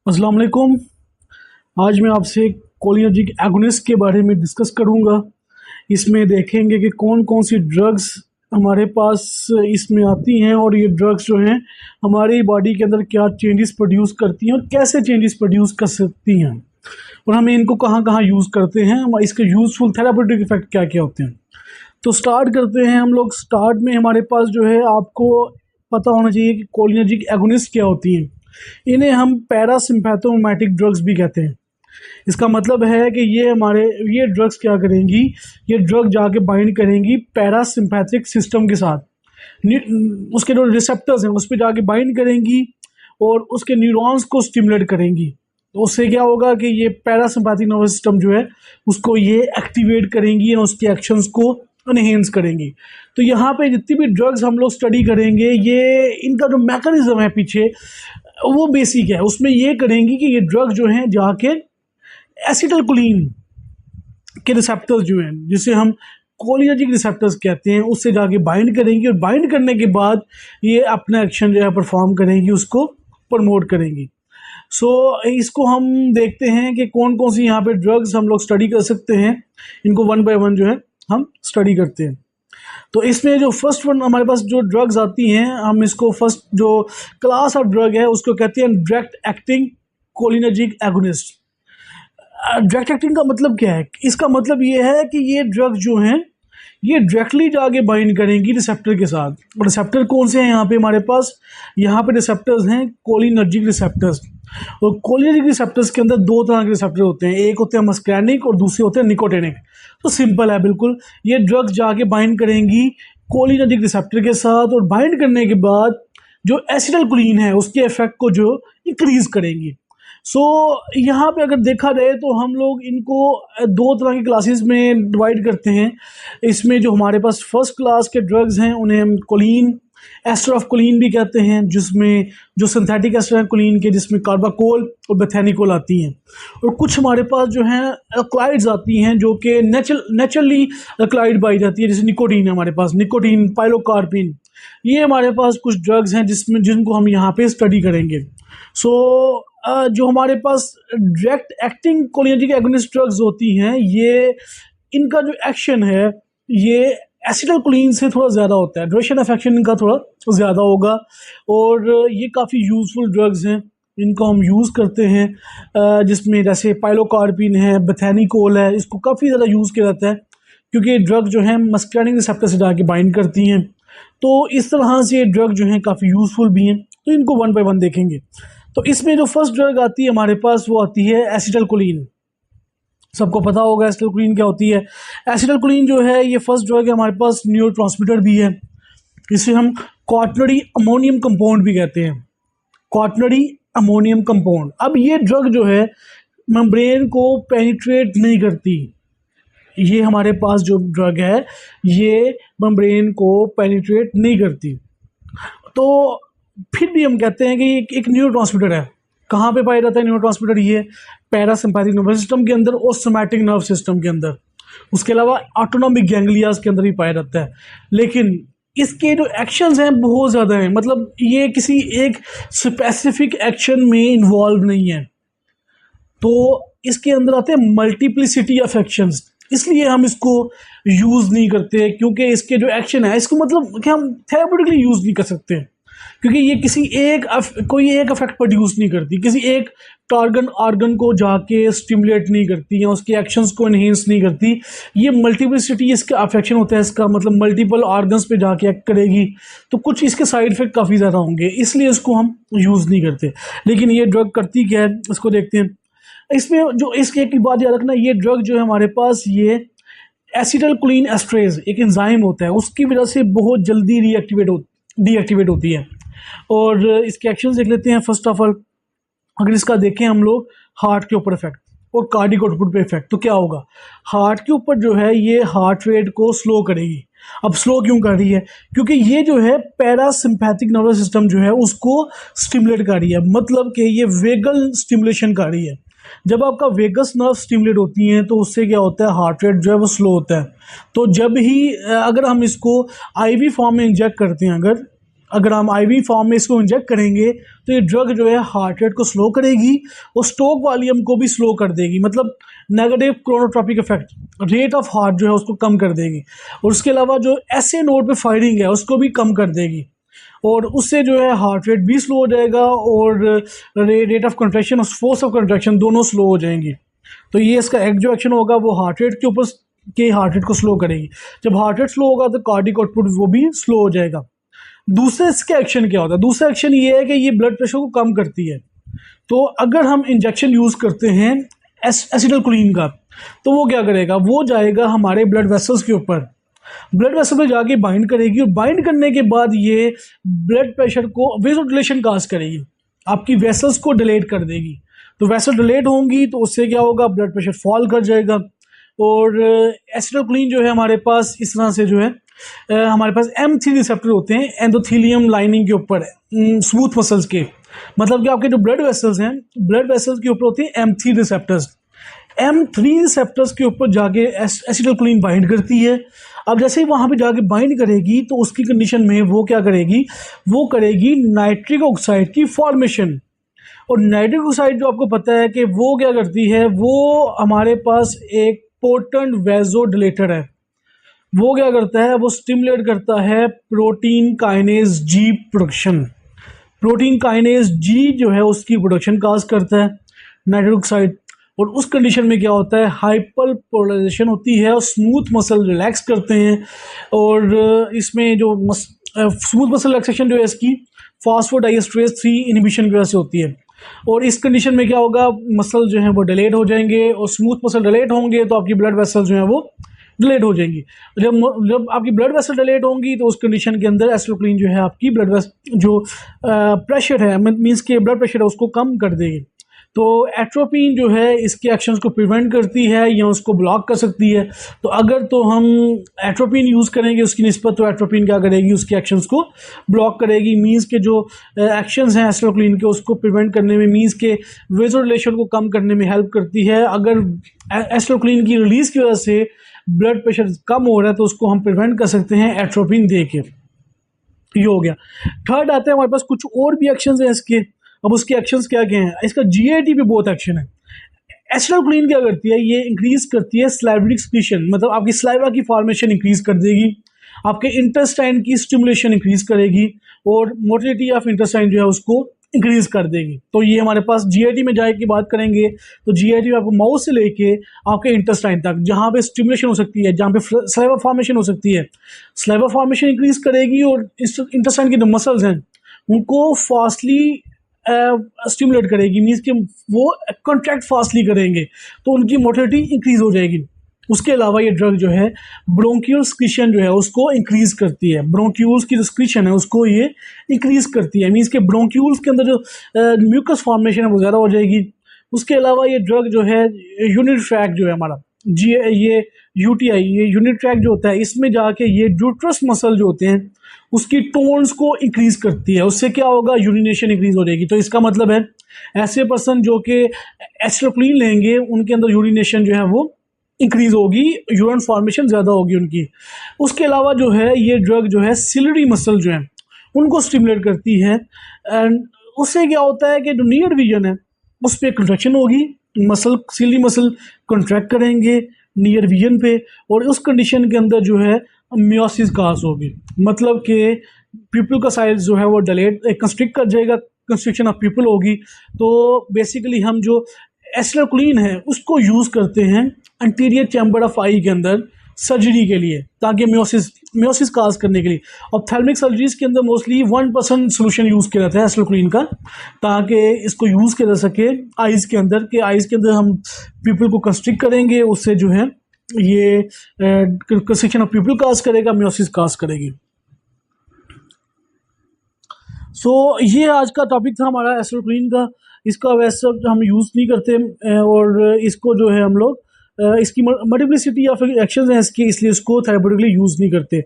अस्सलाम वालेकुम। आज मैं आपसे कोलिनर्जिक एगोनिस्ट के बारे में डिस्कस करूंगा। इसमें देखेंगे कि कौन कौन सी ड्रग्स हमारे पास इसमें आती हैं और ये ड्रग्स जो हैं हमारी बॉडी के अंदर क्या चेंजेस प्रोड्यूस करती हैं और कैसे चेंजेस प्रोड्यूस कर सकती हैं और हमें इनको कहाँ कहाँ यूज़ करते हैं, इसके यूज़फुल थेरापेटिक इफेक्ट क्या क्या होते हैं। तो स्टार्ट करते हैं हम लोग। स्टार्ट में हमारे पास जो है आपको पता होना चाहिए कि कोलिनर्जिक एगोनिस्ट क्या होती हैं। इन्हें हम पैरासिम्पैथोमिमेटिक ड्रग्स भी कहते हैं। इसका मतलब है कि ये ड्रग्स क्या करेंगी, ये ड्रग जाके बाइंड करेंगी पैरासिम्पैथिक सिस्टम के साथ। उसके जो रिसेप्टर्स हैं उस पर जाके बाइंड करेंगी और उसके न्यूरॉन्स को स्टिमुलेट करेंगी। तो उससे क्या होगा कि ये पैरासिम्पैथिक नर्वस सिस्टम जो है उसको ये एक्टिवेट करेंगी और उसके एक्शंस को एनहेंस करेंगी। तो यहाँ पे जितनी भी ड्रग्स हम लोग स्टडी करेंगे, ये इनका जो मैकेनिज्म है पीछे वो बेसिक है। उसमें ये करेंगी कि ये ड्रग जो हैं जाके एसिटाइलकोलिन के रिसेप्टर्स जो हैं, जिसे हम कोलिनर्जिक रिसेप्टर्स कहते हैं, उससे जाके बाइंड करेंगी और बाइंड करने के बाद ये अपना एक्शन जो है परफॉर्म करेंगी, उसको प्रमोट करेंगी। इसको हम देखते हैं कि कौन कौन सी यहाँ पे ड्रग्स हम लोग स्टडी कर सकते हैं। इनको वन बाय वन जो है हम स्टडी करते हैं। तो इसमें जो फर्स्ट वन हमारे पास जो ड्रग्स आती हैं, हम इसको फर्स्ट जो क्लास ऑफ ड्रग है उसको कहते हैं direct acting cholinergic agonist. Direct acting का मतलब क्या है? इसका मतलब ये है कि ये ड्रग जो हैं ये डायरेक्टली जाके बाइंड करेंगी रिसेप्टर के साथ। और रिसेप्टर कौन से हैं यहाँ पे हमारे पास? यहाँ पे रिसेप्टर्स हैं कोलिनर्जिक रिसेप्टर्स। और कोलिनर्जिक रिसेप्टर्स के अंदर दो तरह के रिसेप्टर होते हैं, एक होते हैं मस्कैनिक और दूसरे होते हैं निकोटिनिक। तो सिंपल है बिल्कुल, ये ड्रग्स जाके बाइंड करेंगी कोलिनर्जिक रिसेप्टर के साथ और बाइंड करने के बाद जो एसिटाइलकोलिन है उसके इफेक्ट को जो इंक्रीज करेंगी। यहाँ पे अगर देखा जाए तो हम लोग इनको दो तरह की क्लासेस में डिवाइड करते हैं। इसमें जो हमारे पास फर्स्ट क्लास के ड्रग्स हैं उन्हें हम कोलिन, एस्टर ऑफ कोलिन भी कहते हैं, जिसमें जो सिंथेटिक एस्टर है कोलिन के, जिसमें कार्बाकोल और बेथेनिकोल आती हैं। और कुछ हमारे पास जो हैं अल्कलाइड्स आती हैं जो कि नेचुरली अल्कलाइड पाई जाती है, जैसे निकोटीन है हमारे पास, निकोटीन, पाइलोकार्पिन। ये हमारे पास कुछ ड्रग्स हैं जिनको हम यहाँ पे स्टडी करेंगे। जो हमारे पास direct acting cholinergic agonist drugs होती हैं, ये इनका जो एक्शन है ये एसिटाइलकोलिन से थोड़ा ज़्यादा होता है, ड्यूरेशन ऑफ एक्शन इनका थोड़ा ज़्यादा होगा और ये काफ़ी यूज़फुल ड्रग्स हैं, इनको हम यूज़ करते हैं। जिसमें जैसे पाइलोकार्पिन है, बेथेनिकोल है, इसको काफ़ी ज़्यादा यूज़ किया जाता है क्योंकि ये ड्रग जो है मस्कैनिक रिसेप्टर से जाके बाइंड करती हैं। तो इस तरह से ये ड्रग जो हैं काफ़ी यूज़फुल भी हैं। तो इनको वन बाय वन देखेंगे। तो इसमें जो फर्स्ट ड्रग आती है हमारे पास वो आती है एसिटाइलकोलिन। सबको पता होगा एसिटाइलकोलिन क्या होती है। एसिटाइलकोलिन जो है ये फर्स्ट ड्रग है हमारे पास, न्यूरोट्रांसमीटर भी है। इसे हम क्वाटरनरी अमोनियम कंपाउंड भी कहते हैं, क्वाटरनरी अमोनियम कंपाउंड। अब ये ड्रग जो है मेम्ब्रेन को पेनिट्रेट नहीं करती। ये हमारे पास जो ड्रग है ये मेम्ब्रेन को पेनिट्रेट नहीं करती, तो फिर भी हम कहते हैं कि एक न्यूरोट्रांसमीटर है। कहाँ पे पाया जाता है न्यूरोट्रांसमीटर? ये पैरासिम्पैथिक नर्वस सिस्टम के अंदर और सोमैटिक नर्व सिस्टम के अंदर, उसके अलावा ऑटोनॉमिक गैंग्लियाज के अंदर भी पाया जाता है। लेकिन इसके जो एक्शंस हैं बहुत ज़्यादा हैं, मतलब ये किसी एक स्पेसिफिक एक्शन में इन्वॉल्व नहीं है। तो इसके अंदर आते हैं मल्टीप्लिसिटी ऑफ एक्शंस, इसलिए हम इसको यूज़ नहीं करते क्योंकि इसके जो एक्शन है इसको मतलब कि हम थेरापेटिकली यूज़ नहीं कर सकते क्योंकि ये कोई एक इफेक्ट प्रोड्यूस नहीं करती, किसी एक टारगेट ऑर्गन को जाके स्टिमुलेट नहीं करती या उसके एक्शंस को एनहेंस नहीं करती। ये मल्टीप्लिसिटी इसका अफेक्शन होता है, इसका मतलब मल्टीपल ऑर्गन्स पे जाके एक्ट करेगी, तो कुछ इसके साइड इफेक्ट काफ़ी ज़्यादा होंगे, इसलिए इसको हम यूज़ नहीं करते। लेकिन ये ड्रग करती क्या है इसको देखते हैं। इसमें जो इसकी एक बात याद रखना, ये ड्रग जो है हमारे पास ये एसिटाइलकोलिन एस्ट्रेज एक एंजाइम होता है, उसकी वजह से बहुत जल्दी डीएक्टिवेट होती है। और इसके एक्शंस देख लेते हैं। फर्स्ट ऑफ ऑल अगर इसका देखें हम लोग हार्ट के ऊपर इफेक्ट और कार्डिक आउटपुट पे इफेक्ट, तो क्या होगा? हार्ट के ऊपर जो है ये हार्ट रेट को स्लो करेगी। अब स्लो क्यों कर रही है? क्योंकि ये जो है पैरासिम्पैथिक नर्वस सिस्टम जो है उसको स्टिमुलेट कर रही है, मतलब कि ये वेगल स्टिमुलेशन कर रही है। जब आपका वेगस नर्व स्टिमुलेट होती हैं तो उससे क्या होता है, हार्ट रेट जो है वो स्लो होता है। तो जब ही अगर हम इसको आईवी फॉर्म में इंजेक्ट करते हैं, अगर अगर हम आईवी फॉर्म में इसको इंजेक्ट करेंगे तो ये ड्रग जो है हार्ट रेट को स्लो करेगी और स्ट्रोक वॉल्यूम को भी स्लो कर देगी, मतलब negative chronotropic effect, rate of heart जो है उसको कम कर देगी। और उसके अलावा जो एसए नोड पे फायरिंग है उसको भी कम कर देगी, और उससे जो है हार्ट रेट भी स्लो हो जाएगा और रेट ऑफ कंट्रैक्शन और फोर्स ऑफ कंट्रैक्शन दोनों स्लो हो जाएंगी। तो ये इसका एक जो एक्शन होगा वो हार्ट रेट के ऊपर के हार्ट रेट को स्लो करेगी। जब हार्ट रेट स्लो होगा तो कार्डिक आउटपुट वो भी स्लो हो जाएगा। दूसरे इसके एक्शन क्या होता है? दूसरा एक्शन ये है कि ये ब्लड प्रेशर को कम करती है। तो अगर हम इंजेक्शन यूज़ करते हैं एसिटाइलकोलिन का, तो वो क्या करेगा, वो जाएगा हमारे ब्लड वेसल्स के ऊपर, ब्लड वेसल में जाके बाइंड करेगी और बाइंड करने के बाद ये ब्लड प्रेशर को वेसोडिलेशन काज करेगी, आपकी वेसल्स को डिलेट कर देगी। तो वेसल डिलेट होंगी तो उससे क्या होगा, ब्लड प्रेशर फॉल कर जाएगा। और एसिटाइलकोलिन जो है हमारे पास इस तरह से जो है हमारे पास M3 रिसेप्टर होते हैं एंडोथेलियम लाइनिंग के ऊपर, स्मूथ मसल्स के, मतलब कि आपके जो ब्लड वेसल्स हैं, ब्लड वेसल्स के ऊपर होते हैं M3 रिसेप्टर्स। M3 रिसेप्टर्स के ऊपर जाके एसिटाइलकोलिन बाइंड करती है। अब जैसे ही वहाँ पे जाके बाइंड करेगी तो उसकी कंडीशन में वो क्या करेगी, वो करेगी नाइट्रिक ऑक्साइड की फॉर्मेशन। और नाइट्रिक ऑक्साइड जो आपको पता है कि वो क्या करती है, वो हमारे पास एक पोटेंट वेसोडिलेटर है। वो क्या करता है, वो स्टिमुलेट करता है प्रोटीन काइनेज जी प्रोडक्शन। प्रोटीन काइनेज जी जो है उसकी प्रोडक्शन काज करता है नाइट्रिक ऑक्साइड। और उस कंडीशन में क्या होता है, हाइपर पोलराइजेशन होती है और स्मूथ मसल रिलैक्स करते हैं। और इसमें जो स्मूथ मसल रिलैक्सेशन जो है इसकी फॉस्फोडाइएस्ट्रेज 3 इनहिबिशन की वजह से होती है। और इस कंडीशन में क्या होगा, मसल जो है वो डिलेट हो जाएंगे, और स्मूथ मसल डिलेट होंगे तो आपकी ब्लड वेसल जो है वो डिलेट हो जाएंगी। जब आपकी ब्लड वेसल डिलेट होंगी तो उस कंडीशन के अंदर एसिटाइलकोलिन जो है आपकी ब्लड वेसल जो प्रेशर है, मींस के ब्लड प्रेशर है, उसको कम कर देगी। तो एट्रोपिन जो है इसके एक्शंस को प्रिवेंट करती है या उसको ब्लॉक कर सकती है। तो अगर तो हम एट्रोपिन यूज़ करेंगे उसकी निस्बत, तो एट्रोपिन क्या करेगी, उसके एक्शंस को ब्लॉक करेगी। मींस के जो एक्शंस हैं एसिटाइलकोलिन के उसको प्रिवेंट करने में, मींस के वेसोडिलेशन को कम करने में हेल्प करती है। अगर एसिटाइलकोलिन की रिलीज की वजह से ब्लड प्रेशर कम हो रहा है तो उसको हम प्रिवेंट कर सकते हैं एट्रोपिन दे के। ये हो गया। थर्ड आते हैं हमारे पास कुछ और भी एक्शंस हैं इसके। अब उसके एक्शंस क्या क्या हैं, इसका जीएटी पे बहुत एक्शन है। एसिटाइलकोलिन क्या करती है, ये इंक्रीज करती है स्लाइवरिक सिक्रीशन, मतलब आपकी स्लाइवा की फॉर्मेशन इंक्रीज कर देगी, आपके इंटेस्टाइन की स्टिमुलेशन इंक्रीज करेगी, और मोटिलिटी ऑफ इंटेस्टाइन जो है उसको इंक्रीज कर देगी। तो ये हमारे पास जीआईटी में जाए की बात करेंगे तो जीआईटी में आपको माउथ से लेके आपके इंटेस्टाइन तक जहाँ पे स्टिमुलेशन हो सकती है, जहाँ पे स्लाइवा फॉर्मेशन हो सकती है, स्लाइवा फॉर्मेशन इंक्रीज करेगी, और इंटेस्टाइन के जो मसल्स हैं उनको फास्टली स्टिमुलेट करेगी, मीन्स कि वो कॉन्ट्रैक्ट फास्टली करेंगे तो उनकी मोटिलिटी इंक्रीज हो जाएगी। उसके अलावा ये ड्रग जो है ब्रोंकियल स्क्रीशन जो है उसको इंक्रीज करती है, ब्रोंक्यूल्स की जो स्क्रीशन है उसको ये इंक्रीज करती है, मीन्स के ब्रोंक्यूल्स के अंदर जो म्यूकस फॉर्मेशन है वो ज़्यादा हो जाएगी। उसके अलावा ये ड्रग जो है यूनिट ट्रैक जो है हमारा ये यूटीआई, ये यूनिट ट्रैक जो होता है इसमें जाके ये यूट्रस मसल जो होते हैं उसकी टोन्स को इंक्रीज करती है। उससे क्या होगा, यूरिनेशन इंक्रीज हो जाएगी। तो इसका मतलब है ऐसे पर्सन जो कि एसिटाइलकोलिन लेंगे उनके अंदर यूरिनेशन जो है वो इंक्रीज होगी, यूरिन फॉर्मेशन ज़्यादा होगी उनकी। उसके अलावा जो है ये ड्रग जो है सिलरी मसल जो है उनको स्टिमुलेट करती है, एंड उससे क्या होता है कि जो नियर विजन है उस पर कंट्रैक्शन होगी, मसल सिलरी मसल कंट्रैक्ट करेंगे नियर विजन पे, और उस कंडीशन के अंदर जो है मियोसिस काज होगी, मतलब कि पीपल का साइज जो है वो डिलेट कंस्ट्रिक्ट कर जाएगा, कंस्ट्रिक्शन ऑफ पीपल होगी। तो बेसिकली हम जो एसिटाइलकोलिन है उसको यूज़ करते हैं एंटीरियर चैम्बर ऑफ आई के अंदर सर्जरी के लिए, ताकि मियोसिस काज करने के लिए। ऑप्थेल्मिक सर्जरीज के अंदर मोस्टली 1% सोल्यूशन यूज़ किया जाता है एसिटाइलकोलिन का, ताकि इसको यूज़ किया जा सके आइज़ के अंदर, कि आइज़ के अंदर हम पीपल को कंस्ट्रिक्ट करेंगे, उससे जो है ये कंस्ट्रिक्शन ऑफ पीपल काज करेगा, मियोसिस काज करेगी। ये आज का टॉपिक था हमारा एसिटाइलकोलिन का। इसका वैसे हम यूज़ नहीं करते, और इसको जो है हम लोग इसकी मल्टीप्लिसिटी या फिर एक्शंस हैं इसके, इसलिए इसको थेरेप्यूटिकली यूज़ नहीं करते।